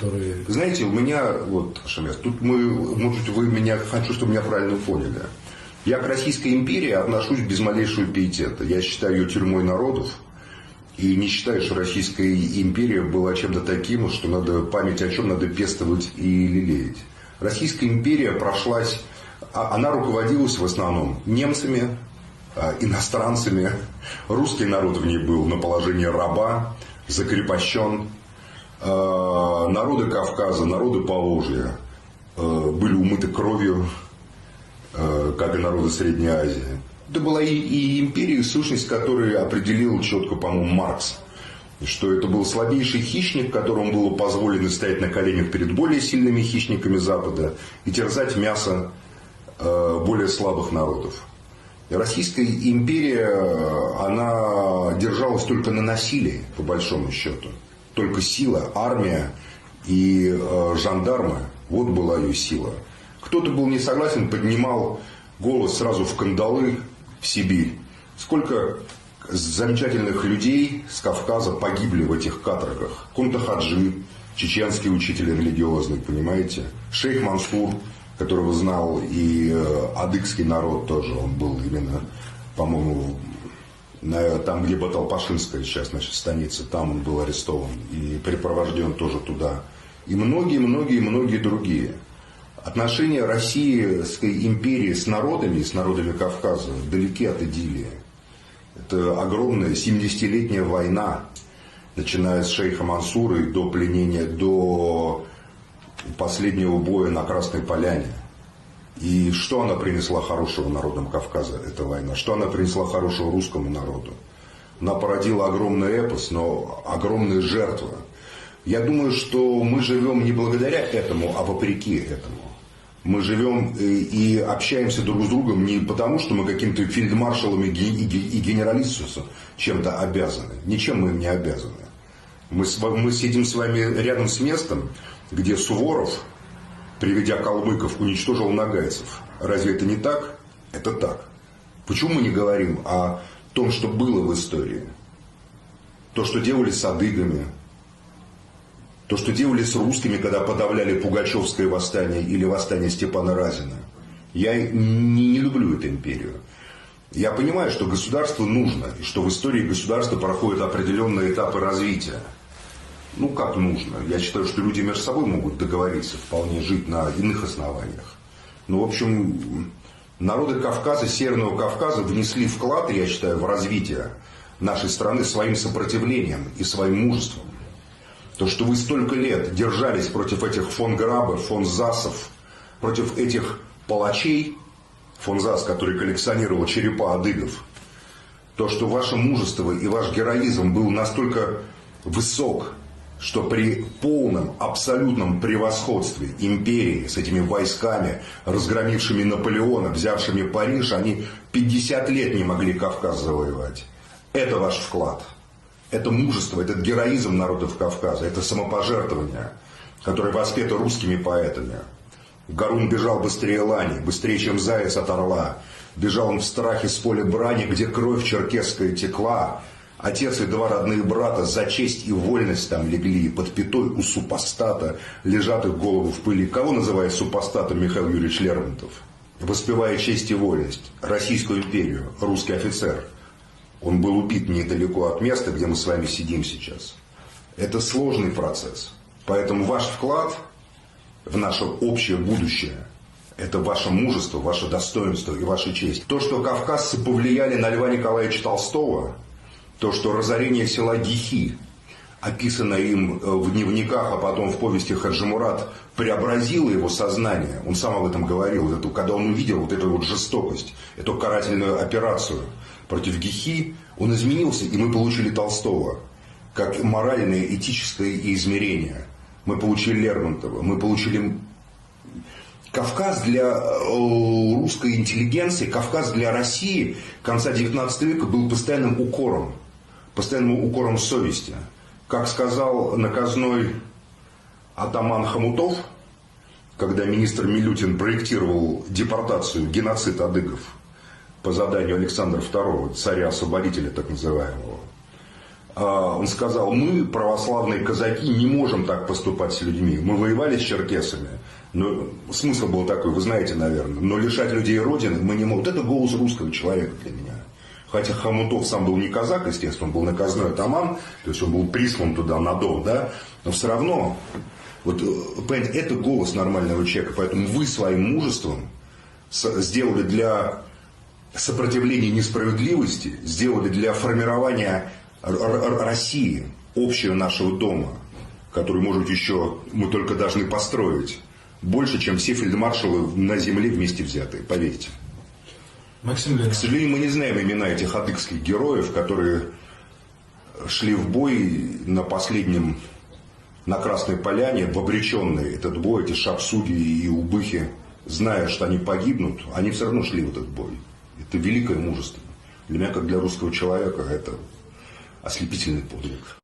которые... Знаете, у меня, вот, Шамес, тут вы меня, хочу, чтобы меня правильно поняли. Я к Российской империи отношусь без малейшего пиетета. Я считаю ее тюрьмой народов. И не считаю, что Российская империя была чем-то таким, что надо память о чем надо пестовать и лелеять. Российская империя прошлась, она руководилась в основном немцами, иностранцами. Русский народ в ней был на положении раба, закрепощен. Народы Кавказа, народы Поволжья были умыты кровью, как и народы Средней Азии. Это была и империя, сущность которой определил четко, по-моему, Маркс, что это был слабейший хищник, которому было позволено стоять на коленях перед более сильными хищниками Запада и терзать мясо более слабых народов. Российская империя, она держалась только на насилии, по большому счету. Только сила, армия и жандармы, вот была ее сила. Кто-то был не согласен, поднимал голос сразу в кандалы, в Сибирь. Сколько замечательных людей с Кавказа погибли в этих каторгах. Кунта-Хаджи, чеченский учитель религиозный, понимаете? Шейх Мансур, которого знал и адыгский народ тоже, он был именно, по-моему, там, где Баталпашинская сейчас, значит, станица, там он был арестован и припровожден тоже туда. И многие другие. Отношения Российской империи с народами Кавказа далеки от идиллии. Это огромная 70-летняя война, начиная с шейха Мансура и до пленения, до последнего боя на Красной Поляне. И что она принесла хорошего народам Кавказа, эта война? Что она принесла хорошего русскому народу? Она породила огромный эпос, но огромные жертвы. Я думаю, что мы живем не благодаря этому, а вопреки этому. Мы живем и общаемся друг с другом не потому, что мы каким-то фельдмаршалом и генералиссусом чем-то обязаны. Ничем мы им не обязаны. Мы сидим с вами рядом с местом, где Суворов, приведя калмыков, уничтожил нагайцев. Разве это не так? Это так. Почему мы не говорим о том, что было в истории? То, что делали с адыгами, то, что делали с русскими, когда подавляли Пугачевское восстание или восстание Степана Разина. Я не люблю эту империю. Я понимаю, что государству нужно, и что в истории государства проходят определенные этапы развития. Ну, как нужно? Я считаю, что люди между собой могут договориться, вполне жить на иных основаниях. Ну, в общем, народы Кавказа, Северного Кавказа внесли вклад, я считаю, в развитие нашей страны своим сопротивлением и своим мужеством. То, что вы столько лет держались против этих фон Грабов, фон Засов, против этих палачей, фон Зас, который коллекционировал черепа адыгов, то, что ваше мужество и ваш героизм был настолько высок, что при полном, абсолютном превосходстве империи с этими войсками, разгромившими Наполеона, взявшими Париж, они 50 лет не могли Кавказ завоевать. Это ваш вклад. Это мужество, этот героизм народов Кавказа, это самопожертвование, которое воспето русскими поэтами. Гарун бежал быстрее лани, быстрее, чем заяц от орла. Бежал он в страхе с поля брани, где кровь черкесская текла. Отец и два родных брата за честь и вольность там легли. Под пятой у супостата лежат их головы в пыли. Кого называет супостатом Михаил Юрьевич Лермонтов? Воспевая честь и вольность, Российскую империю, русский офицер. Он был убит недалеко от места, где мы с вами сидим сейчас. Это сложный процесс. Поэтому ваш вклад в наше общее будущее – это ваше мужество, ваше достоинство и ваша честь. То, что кавказцы повлияли на Льва Николаевича Толстого, то, что разорение села Гихи, описанное им в дневниках, а потом в повести Хаджи Мурат, преобразило его сознание. Он сам об этом говорил, когда он увидел вот эту вот жестокость, эту карательную операцию против Гихи, он изменился, и мы получили Толстого как моральное, этическое измерение. Мы получили Лермонтова, мы получили Кавказ для русской интеллигенции, Кавказ для России конца XIX века был постоянным укором совести. Как сказал наказной атаман Хомутов, когда министр Милютин проектировал депортацию, геноцид адыгов по заданию Александра II, царя-освободителя так называемого, Он сказал: мы, православные казаки, не можем так поступать с людьми. Мы воевали с черкесами. Но смысл был такой, вы знаете, наверное. Но лишать людей родины мы не можем. Вот это голос русского человека для меня. Хотя Хомутов сам был не казак, естественно, он был наказной атаман, то есть он был прислан туда на Дон, да, но все равно, вот, понимаете, это голос нормального человека, поэтому вы своим мужеством сделали для сопротивления несправедливости, сделали для формирования России, общего нашего дома, который, может, еще мы только должны построить, больше, чем все фельдмаршалы на земле вместе взятые, поверьте. Максим Леонидович. К сожалению, мы не знаем имена этих адыгских героев, которые шли в бой на последнем, на Красной Поляне, в обреченный этот бой, эти шапсуги и убыхи, зная, что они погибнут, они все равно шли в этот бой. Это великое мужество. Для меня, как для русского человека, это ослепительный подвиг.